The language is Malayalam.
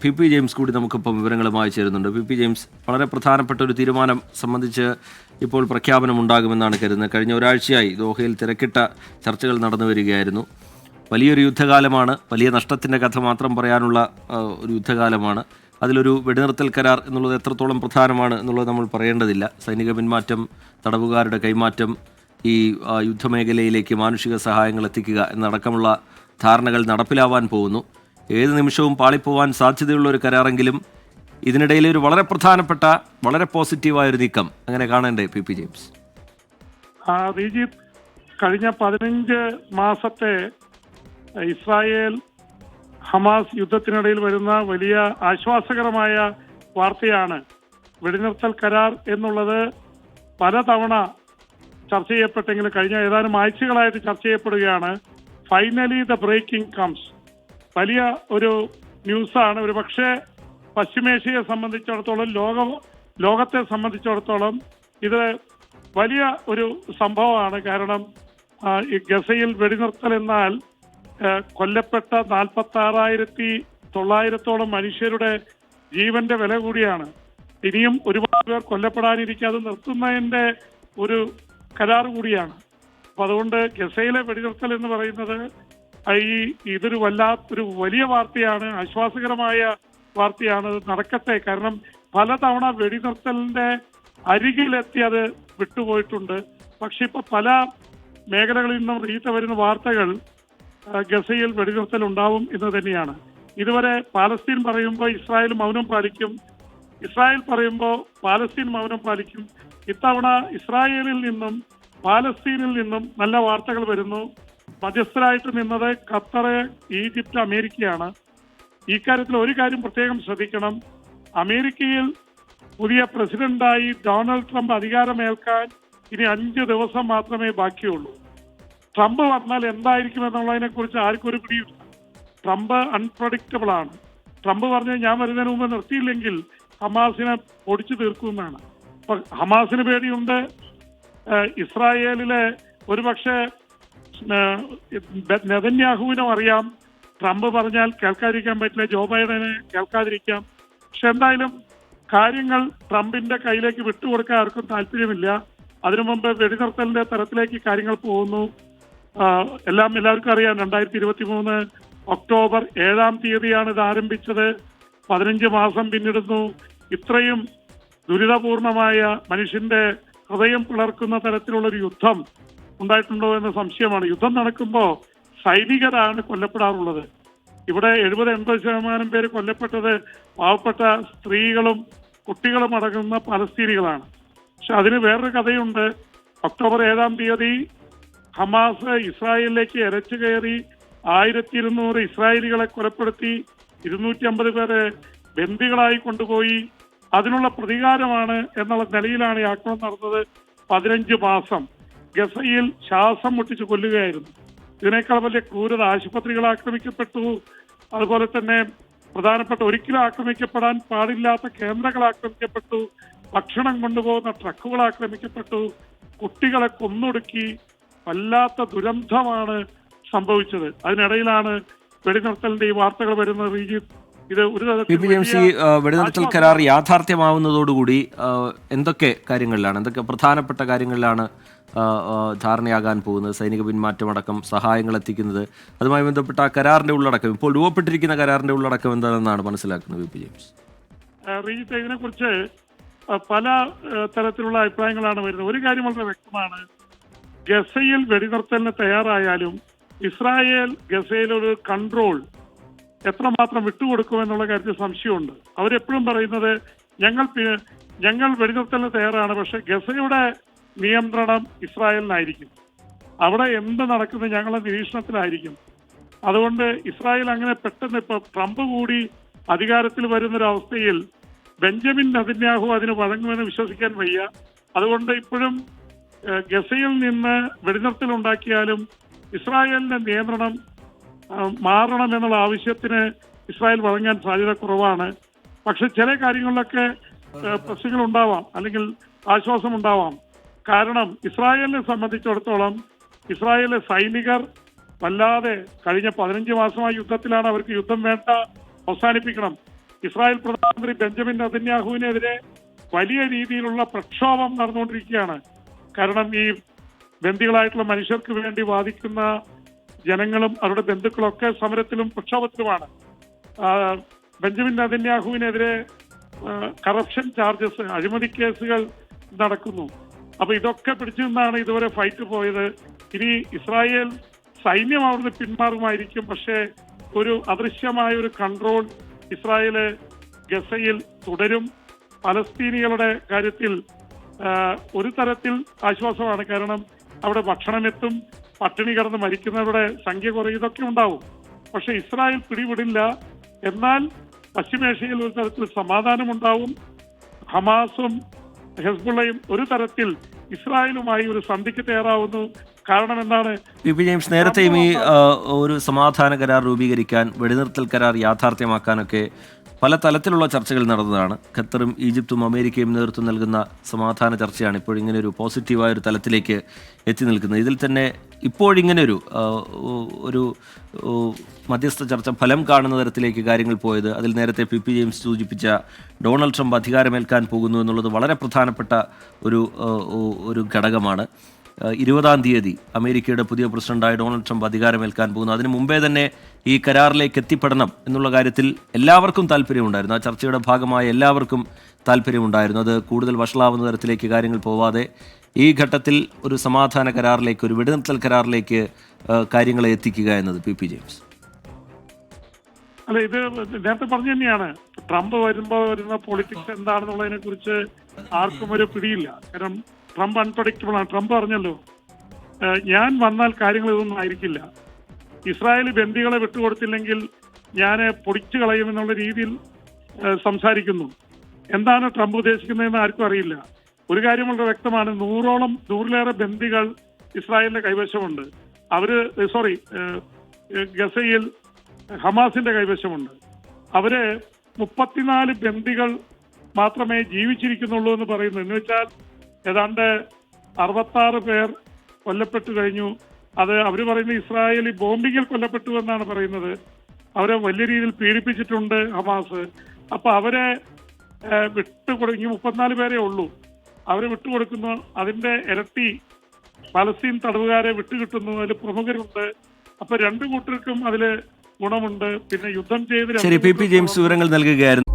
പി ജെയിംസ് കൂടി നമുക്കിപ്പോൾ വിവരങ്ങളുമായി ചേരുന്നുണ്ട്. പി ജെയിംസ്, വളരെ പ്രധാനപ്പെട്ട ഒരു തീരുമാനം സംബന്ധിച്ച് ഇപ്പോൾ പ്രഖ്യാപനം ഉണ്ടാകുമെന്നാണ് കരുതുന്നത്. കഴിഞ്ഞ ഒരാഴ്ചയായി ദോഹയിൽ തിരക്കിട്ട ചർച്ചകൾ നടന്നു വരികയായിരുന്നു. വലിയൊരു യുദ്ധകാലമാണ്, വലിയ നഷ്ടത്തിൻ്റെ കഥ മാത്രം പറയാനുള്ള ഒരു യുദ്ധകാലമാണ്. അതിലൊരു വെടിനിർത്തൽ കരാർ എന്നുള്ളത് എത്രത്തോളം പ്രധാനമാണ് എന്നുള്ളത് നമ്മൾ പറയേണ്ടതില്ല. സൈനിക പിന്മാറ്റം, തടവുകാരുടെ കൈമാറ്റം, ഈ യുദ്ധമേഖലയിലേക്ക് മാനുഷിക സഹായങ്ങൾ എത്തിക്കുക എന്നടക്കമുള്ള ധാരണകൾ നടപ്പിലാവാൻ പോകുന്നു. ഏത് നിമിഷവും പാളിപ്പോവാൻ സാധ്യതയുള്ള ഒരു കരാറെങ്കിലും ഇതിനിടയിൽ ഒരു വളരെ പ്രധാനപ്പെട്ട, വളരെ പോസിറ്റീവായൊരു നീക്കം അങ്ങനെ കാണണ്ടേ പി ജെയിംസ്? റിജിത്ത്, കഴിഞ്ഞ 15 മാസത്തെ ഇസ്രായേൽ ഹമാസ് യുദ്ധത്തിനിടയിൽ വരുന്ന വലിയ ആശ്വാസകരമായ വാർത്തയാണ് വെടിനിർത്തൽ കരാർ എന്നുള്ളത്. പലതവണ ചർച്ച ചെയ്യപ്പെട്ടെങ്കിലും കഴിഞ്ഞ ഏതാനും ആഴ്ചകളായിട്ട് ചർച്ച ചെയ്യപ്പെടുകയാണ്. Finally the breaking comes. വലിയ ഒരു ന്യൂസാണ്. ഒരു പക്ഷേ പശ്ചിമേഷ്യയെ സംബന്ധിച്ചിടത്തോളം, ലോകത്തെ സംബന്ധിച്ചിടത്തോളം ഇത് വലിയ ഒരു സംഭവമാണ്. കാരണം ഈ ഗസയിൽ വെടിനിർത്തൽ എന്നാൽ കൊല്ലപ്പെട്ട 46,900 മനുഷ്യരുടെ ജീവന്റെ വില കൂടിയാണ്. ഇനിയും ഒരുപാട് പേർ കൊല്ലപ്പെടാനിരിക്കാതെ നിർത്തുന്നതിന്റെ ഒരു കരാർ കൂടിയാണ്. അപ്പൊ അതുകൊണ്ട് ഗസയിലെ വെടിനിർത്തൽ എന്ന് പറയുന്നത് ഇതൊരു വല്ലാത്തൊരു വലിയ വാർത്തയാണ്, ആശ്വാസകരമായ വാർത്തയാണ്. നടക്കട്ടെ. കാരണം പലതവണ വെടിനിർത്തലിന്റെ അരികിലെത്തി അത് വിട്ടുപോയിട്ടുണ്ട്. പക്ഷെ ഇപ്പൊ പല മേഖലകളിൽ നിന്നും വരുന്ന വാർത്തകൾ ഗസയിൽ വെടിനിർത്തൽ ഉണ്ടാവും എന്ന് തന്നെയാണ്. ഇതുവരെ പാലസ്തീൻ പറയുമ്പോൾ ഇസ്രായേൽ മൗനം പാലിക്കും, ഇസ്രായേൽ പറയുമ്പോൾ പാലസ്തീൻ മൗനം പാലിക്കും. ഇത്തവണ ഇസ്രായേലിൽ നിന്നും പാലസ്തീനിൽ നിന്നും നല്ല വാർത്തകൾ വരുന്നു. മധ്യസ്ഥരായിട്ട് നിന്നത് ഖത്തർ, ഈജിപ്ത്, അമേരിക്കയാണ്. ഈ കാര്യത്തിൽ ഒരു കാര്യം പ്രത്യേകം ശ്രദ്ധിക്കണം. അമേരിക്കയിൽ പുതിയ പ്രസിഡന്റായി ഡൊണാൾഡ് ട്രംപ് അധികാരമേൽക്കാൻ ഇനി 5 ദിവസം മാത്രമേ ബാക്കിയുള്ളൂ. ട്രംപ് വന്നാൽ എന്തായിരിക്കും എന്നുള്ളതിനെ കുറിച്ച് ആർക്കും ഒരു പിടിയില്ല. ട്രംപ് അൺപ്രഡിക്റ്റബിൾ ആണ്. ട്രംപ് പറഞ്ഞ ഞാൻ വരുന്നതിന് മുമ്പ് നിർത്തിയില്ലെങ്കിൽ ഹമാസിനെ പൊടിച്ചു തീർക്കുമെന്നാണ്. അപ്പൊ ഹമാസിന് പേടിയുണ്ട്. ഇസ്രായേലിലെ ഒരുപക്ഷെ നെതന്യാഹുവിനും അറിയാം ട്രംപ് പറഞ്ഞാൽ കേൾക്കാതിരിക്കാൻ പറ്റില്ല, ജോ ബൈഡനെ കേൾക്കാതിരിക്കാം. പക്ഷെ എന്തായാലും കാര്യങ്ങൾ ട്രംപിന്റെ കയ്യിലേക്ക് വിട്ടുകൊടുക്കാൻ ആർക്കും താല്പര്യമില്ല. അതിനു മുമ്പ് വെടിനിർത്തലിന്റെ തരത്തിലേക്ക് കാര്യങ്ങൾ പോകുന്നു. എല്ലാവർക്കും അറിയാം, 2023 ഒക്ടോബർ 7-ാം തീയതിയാണ് ഇത് ആരംഭിച്ചത്. 15 മാസം പിന്നിടുന്നു. ഇത്രയും ദുരിതപൂർണമായ, മനുഷ്യന്റെ ഹൃദയം പിളർക്കുന്ന തരത്തിലുള്ളൊരു യുദ്ധം ഉണ്ടായിട്ടുണ്ടോ എന്ന സംശയമാണ്. യുദ്ധം നടക്കുമ്പോൾ സൈനികരാണ് കൊല്ലപ്പെടാറുള്ളത്. ഇവിടെ 70-80% പേര് കൊല്ലപ്പെട്ടത് പാവപ്പെട്ട സ്ത്രീകളും കുട്ടികളും അടങ്ങുന്ന പലസ്തീനികളാണ്. പക്ഷെ അതിന് വേറൊരു കഥയുണ്ട്. ഒക്ടോബർ 7-ാം തീയതി ഹമാസ് ഇസ്രായേലിലേക്ക് ഇരച്ചു കയറി 1200 ഇസ്രായേലികളെ കൊലപ്പെടുത്തി, 250 പേരെ ബന്ദികളായി കൊണ്ടുപോയി. അതിനുള്ള പ്രതികാരമാണ് എന്നുള്ള നിലയിലാണ് ഈ ആക്രമണം നടന്നത്. 15 മാസം ഗസയിൽ ശ്വാസം മുട്ടിച്ച് കൊല്ലുകയായിരുന്നു. ഇതിനേക്കാൾ വലിയ ക്രൂരത. ആശുപത്രികൾ ആക്രമിക്കപ്പെട്ടു. അതുപോലെ തന്നെ പ്രധാനപ്പെട്ട ഒരിക്കലും ആക്രമിക്കപ്പെടാൻ പാടില്ലാത്ത കേന്ദ്രങ്ങൾ ആക്രമിക്കപ്പെട്ടു. ഭക്ഷണം കൊണ്ടുപോകുന്ന ട്രക്കുകൾ ആക്രമിക്കപ്പെട്ടു. കുട്ടികളെ കൊന്നൊടുക്കി. വല്ലാത്ത ദുരന്തമാണ് സംഭവിച്ചത്. അതിനിടയിലാണ് വെടിനിർത്തലിന്റെ ഈ വാർത്തകൾ വരുന്നത്. ഇത് ഒരു വെടിനിർത്തൽ കരാർ യാഥാർത്ഥ്യമാവുന്നതോടുകൂടി എന്തൊക്കെ പ്രധാനപ്പെട്ട കാര്യങ്ങളിലാണ് ധാരണയാകാൻ പോകുന്നത്? സൈനിക പിന്മാറ്റമടക്കം സഹായങ്ങൾ എത്തിക്കുന്നത്, അതുമായി ബന്ധപ്പെട്ട ആ കരാറിന്റെ ഉള്ളടക്കം, ഇപ്പോൾ രൂപപ്പെട്ടിരിക്കുന്ന കരാറിന്റെ ഉള്ളടക്കം എന്താണെന്നാണ് മനസ്സിലാക്കുന്നത് പി ജെയിംസ്? റീജിത്ത്, ഇതിനെക്കുറിച്ച് പല തരത്തിലുള്ള അഭിപ്രായങ്ങളാണ് വരുന്നത്. ഒരു കാര്യം വളരെ വ്യക്തമാണ്. ഗസയിൽ വെടിനിർത്തലിന് തയ്യാറായാലും ഇസ്രായേൽ ഗസയിലൊരു കൺട്രോൾ എത്രമാത്രം വിട്ടുകൊടുക്കുമെന്നുള്ള കാര്യത്തിൽ സംശയമുണ്ട്. അവരെപ്പോഴും പറയുന്നത് ഞങ്ങൾ വെടിനിർത്തലിന് തയ്യാറാണ്, പക്ഷെ ഗസയുടെ നിയന്ത്രണം ഇസ്രായേലിനായിരിക്കും. അവിടെ എന്ത് നടക്കുന്നത് ഞങ്ങളുടെ നിരീക്ഷണത്തിലായിരിക്കും. അതുകൊണ്ട് ഇസ്രായേൽ അങ്ങനെ പെട്ടെന്ന് ഇപ്പൊ ട്രംപ് കൂടി അധികാരത്തിൽ വരുന്നൊരവസ്ഥയിൽ ബെഞ്ചമിൻ നെതന്യാഹു അതിന് വഴങ്ങുമെന്ന് വിശ്വസിക്കാൻ വയ്യ. അതുകൊണ്ട് ഇപ്പോഴും ഗസയിൽ നിന്ന് വെടിനിർത്തൽ ഉണ്ടാക്കിയാലും ഇസ്രായേലിന്റെ നിയന്ത്രണം മാറണം എന്നുള്ള ആവശ്യത്തിന് ഇസ്രായേൽ വഴങ്ങാൻ സാധ്യത കുറവാണ്. പക്ഷെ ചില കാര്യങ്ങളിലൊക്കെ പ്രശ്നങ്ങൾ ഉണ്ടാവാം, അല്ലെങ്കിൽ ആശ്വാസം ഉണ്ടാവാം. കാരണം ഇസ്രായേലിനെ സംബന്ധിച്ചിടത്തോളം ഇസ്രായേലിലെ സൈനികർ വല്ലാതെ കഴിഞ്ഞ 15 മാസമായ യുദ്ധത്തിലാണ് അവർക്ക് യുദ്ധം വേണ്ട അവസാനിപ്പിക്കണം. ഇസ്രായേൽ പ്രധാനമന്ത്രി ബെഞ്ചമിൻ നെതന്യാഹുവിനെതിരെ വലിയ രീതിയിലുള്ള പ്രക്ഷോഭം നടന്നുകൊണ്ടിരിക്കുകയാണ്. കാരണം ഈ ബന്ദികളായിട്ടുള്ള മനുഷ്യർക്ക് വേണ്ടി വാദിക്കുന്ന ജനങ്ങളും അവരുടെ ബന്ധുക്കളൊക്കെ സമരത്തിലും പ്രക്ഷോഭത്തിലുമാണ്. ബെഞ്ചമിൻ നെതന്യാഹുവിനെതിരെ കറപ്ഷൻ ചാർജസ്, അഴിമതി കേസുകൾ നടക്കുന്നു. അപ്പൊ ഇതൊക്കെ പിടിച്ചു നിന്നാണ് ഇതുവരെ ഫൈറ്റ് പോയത്. ഇനി ഇസ്രായേൽ സൈന്യം അവിടുന്ന് പിന്മാറുമായിരിക്കും, പക്ഷേ ഒരു അദൃശ്യമായ ഒരു കൺട്രോൾ ഇസ്രായേല് ഗസയിൽ തുടരും. പലസ്തീനികളുടെ കാര്യത്തിൽ ഒരു തരത്തിൽ ആശ്വാസമാണ്. കാരണം അവിടെ ഭക്ഷണമെത്തും, പട്ടിണി കിടന്ന് മരിക്കുന്നവരുടെ സംഖ്യ കുറയും, ഇതൊക്കെ ഉണ്ടാവും. പക്ഷെ ഇസ്രായേൽ പിടിവിടില്ല. എന്നാൽ പശ്ചിമേഷ്യയിൽ ഒരു തരത്തിൽ സമാധാനമുണ്ടാവും. ഹമാസും ഹെസ്ബുള്ളയും ഒരു തരത്തിൽ ഇസ്രായേലുമായി ഒരു സന്ധിക്ക് തയ്യാറാവുന്നു. കാരണം എന്താണ്, പി ജെയിംസ് നേരത്തെയും ഈ ഒരു സമാധാന കരാർ രൂപീകരിക്കാൻ, വെടിനിർത്തൽ കരാർ യാഥാർത്ഥ്യമാക്കാനൊക്കെ പല തലത്തിലുള്ള ചർച്ചകൾ നടന്നതാണ്. ഖത്തറും ഈജിപ്തും അമേരിക്കയും നേതൃത്വം നൽകുന്ന സമാധാന ചർച്ചയാണ് ഇപ്പോഴിങ്ങനെ ഒരു പോസിറ്റീവായ ഒരു തലത്തിലേക്ക് എത്തി നിൽക്കുന്നത്. ഇതിൽ തന്നെ ഇപ്പോഴിങ്ങനൊരു ഒരു മധ്യസ്ഥ ചർച്ച ഫലം കാണുന്ന തരത്തിലേക്ക് കാര്യങ്ങൾ പോയത്, അതിൽ നേരത്തെ പി ജെയിംസ് സൂചിപ്പിച്ച ഡൊണാൾഡ് ട്രംപ് അധികാരമേൽക്കാൻ പോകുന്നു എന്നുള്ളത് വളരെ പ്രധാനപ്പെട്ട ഒരു ഘടകമാണ്. 20-ാം തീയതി അമേരിക്കയുടെ പുതിയ പ്രസിഡന്റായ ഡൊണാൾഡ് ട്രംപ് അധികാരമേൽക്കാൻ പോകുന്നു. അതിനു മുമ്പേ തന്നെ ഈ കരാറിലേക്ക് എത്തിപ്പെടണം എന്നുള്ള കാര്യത്തിൽ എല്ലാവർക്കും താല്പര്യമുണ്ടായിരുന്നു. ആ ചർച്ചയുടെ ഭാഗമായ എല്ലാവർക്കും താല്പര്യമുണ്ടായിരുന്നു. അത് കൂടുതൽ വഷളാവുന്ന തരത്തിലേക്ക് കാര്യങ്ങൾ പോവാതെ ഈ ഘട്ടത്തിൽ ഒരു സമാധാന കരാറിലേക്ക്, ഒരു വെടിനിർത്തൽ കരാറിലേക്ക് കാര്യങ്ങളെ എത്തിക്കുക എന്നത് പി ജെയിംസ്. അല്ല, ഇത് നേരത്തെ പറഞ്ഞു തന്നെയാണ്. ട്രംപ് വരുന്ന പൊളിറ്റിക്സ് എന്താണെന്നുള്ളതിനെ കുറിച്ച് ആർക്കും ഒരു പിടിയില്ല. കാരണം ട്രംപ് അൺപ്രഡിക്റ്റബിൾ ആണ്. ട്രംപ് പറഞ്ഞല്ലോ, ഞാൻ വന്നാൽ കാര്യങ്ങൾ ഇതൊന്നും ആയിരിക്കില്ല, ഇസ്രായേൽ ബന്ദികളെ വിട്ടുകൊടുത്തില്ലെങ്കിൽ ഞാൻ പൊടിച്ചു കളയുമെന്നുള്ള രീതിയിൽ സംസാരിക്കുന്നു. എന്താണ് ട്രംപ് ഉദ്ദേശിക്കുന്നതെന്ന് ആർക്കും അറിയില്ല. ഒരു കാര്യം വളരെ വ്യക്തമാണ്, 100-ലേറെ ബന്ദികൾ ഇസ്രായേലിന്റെ കൈവശമുണ്ട്. ഗസയിൽ ഹമാസിന്റെ കൈവശമുണ്ട്. അവര് 34 ബന്ദികൾ മാത്രമേ ജീവിച്ചിരിക്കുന്നുള്ളൂ എന്ന് പറയുന്നു. എന്ന് വെച്ചാൽ ഏതാണ്ട് 66 പേർ കൊല്ലപ്പെട്ടു കഴിഞ്ഞു. അത് അവര് പറയുന്നത് ഇസ്രായേലി ബോംബിങ്ങിൽ കൊല്ലപ്പെട്ടു എന്നാണ് പറയുന്നത്. അവരെ വലിയ രീതിയിൽ പീഡിപ്പിച്ചിട്ടുണ്ട് ഹമാസ്. അപ്പൊ അവരെ വിട്ടുകൊടുക്കും. 34 പേരേ ഉള്ളൂ. അവരെ വിട്ടുകൊടുക്കുന്നു. അതിന്റെ ഇരട്ടി പലസ്തീൻ തടവുകാരെ വിട്ടുകിട്ടുന്നു. അതിൽ പ്രമുഖരുണ്ട്. അപ്പൊ രണ്ടു കൂട്ടർക്കും അതില് ഗുണമുണ്ട്. പിന്നെ യുദ്ധം ചെയ്ത് ശരി, പി ജെയിംസ് വിവരങ്ങൾ നൽകുകയായിരുന്നു.